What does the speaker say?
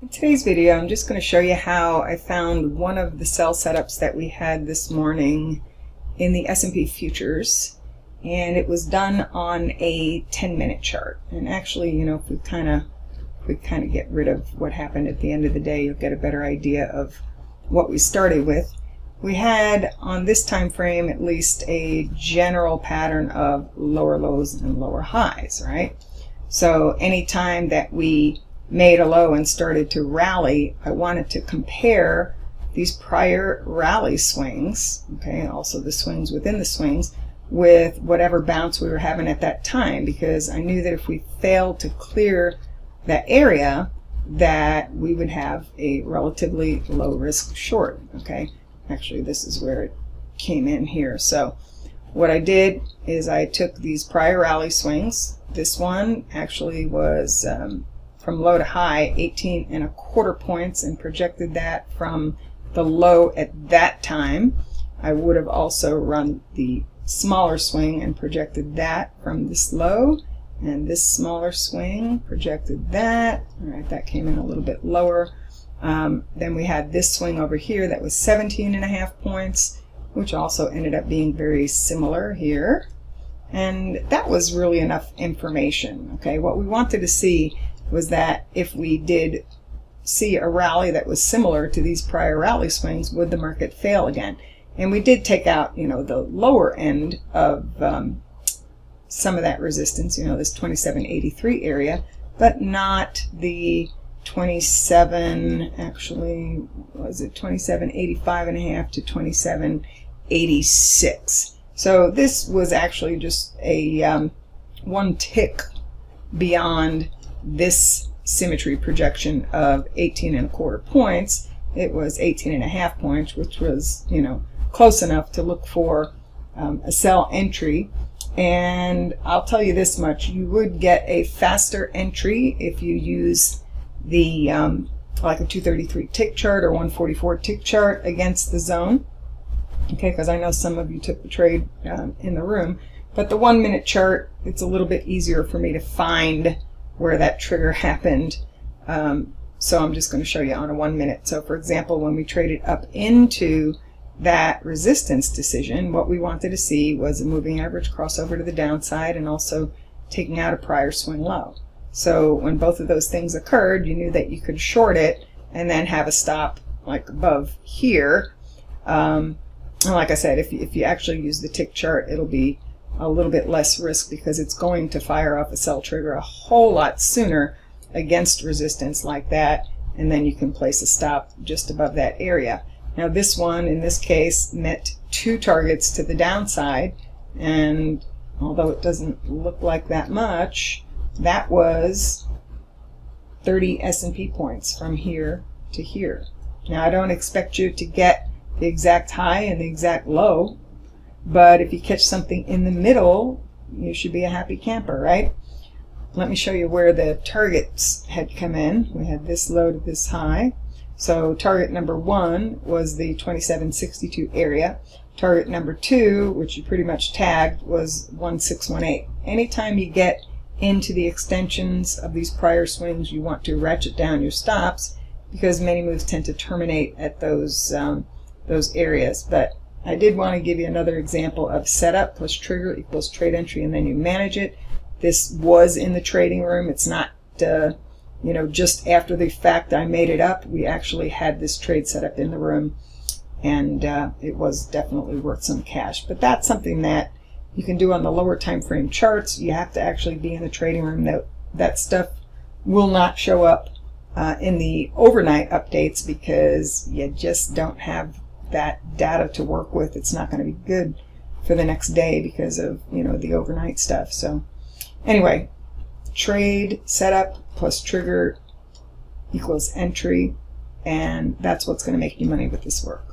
In today's video, I'm just going to show you how I found one of the sell setups that we had this morning in the S&P futures, and it was done on a 10-minute chart. And actually, you know, if we kind of get rid of what happened at the end of the day, you'll get a better idea of what we started with. We had on this time frame at least a general pattern of lower lows and lower highs, right? So anytime that we made a low and started to rally, I wanted to compare these prior rally swings, okay, also the swings within the swings, with whatever bounce we were having at that time, because I knew that if we failed to clear that area, that we would have a relatively low risk short. Okay, actually this is where it came in here. So what I did is I took these prior rally swings. This one actually was from low to high 18.25 points, and projected that from the low at that time. I would have also run the smaller swing and projected that from this low, and this smaller swing projected that. All right, that came in a little bit lower. Then we had this swing over here that was 17.5 points, which also ended up being very similar here. And that was really enough information. Okay, what we wanted to see was that if we did see a rally that was similar to these prior rally swings, would the market fail again? And we did take out, you know, the lower end of some of that resistance, you know, this 27.83 area, but not the 27, actually, was it 27.85.5 to 27.86. So this was actually just a one tick beyond this symmetry projection of 18.25 points. It was 18.5 points, which was, you know, close enough to look for a sell entry. And I'll tell you this much: you would get a faster entry if you use the like a 233 tick chart or 144 tick chart against the zone. Okay, because I know some of you took the trade in the room, but the 1 minute chart, it's a little bit easier for me to find where that trigger happened. So I'm just going to show you on a 1 minute. So for example, when we traded up into that resistance decision, what we wanted to see was a moving average crossover to the downside and also taking out a prior swing low. So when both of those things occurred, you knew that you could short it and then have a stop like above here. And like I said, if you actually use the tick chart, it'll be a little bit less risk because it's going to fire off a sell trigger a whole lot sooner against resistance like that, and then you can place a stop just above that area. Now this one, in this case, met two targets to the downside, and although it doesn't look like that much, that was 30 S&P points from here to here. Now I don't expect you to get the exact high and the exact low, but if you catch something in the middle, you should be a happy camper, right? Let me show you where the targets had come in. We had this low to this high. So target number 1 was the 27.62 area. Target number 2, which you pretty much tagged, was 1618. Anytime you get into the extensions of these prior swings, you want to ratchet down your stops because many moves tend to terminate at those areas. But I did want to give you another example of setup plus trigger equals trade entry, and then you manage it. This was in the trading room. It's not, you know, just after the fact I made it up. We actually had this trade set up in the room, and it was definitely worth some cash. But that's something that you can do on the lower time frame charts. You have to actually be in the trading room. That stuff will not show up in the overnight updates because you just don't have that data to work with. It's not going to be good for the next day because of, you know, the overnight stuff. So anyway, trade setup plus trigger equals entry, and that's what's going to make you money with this work.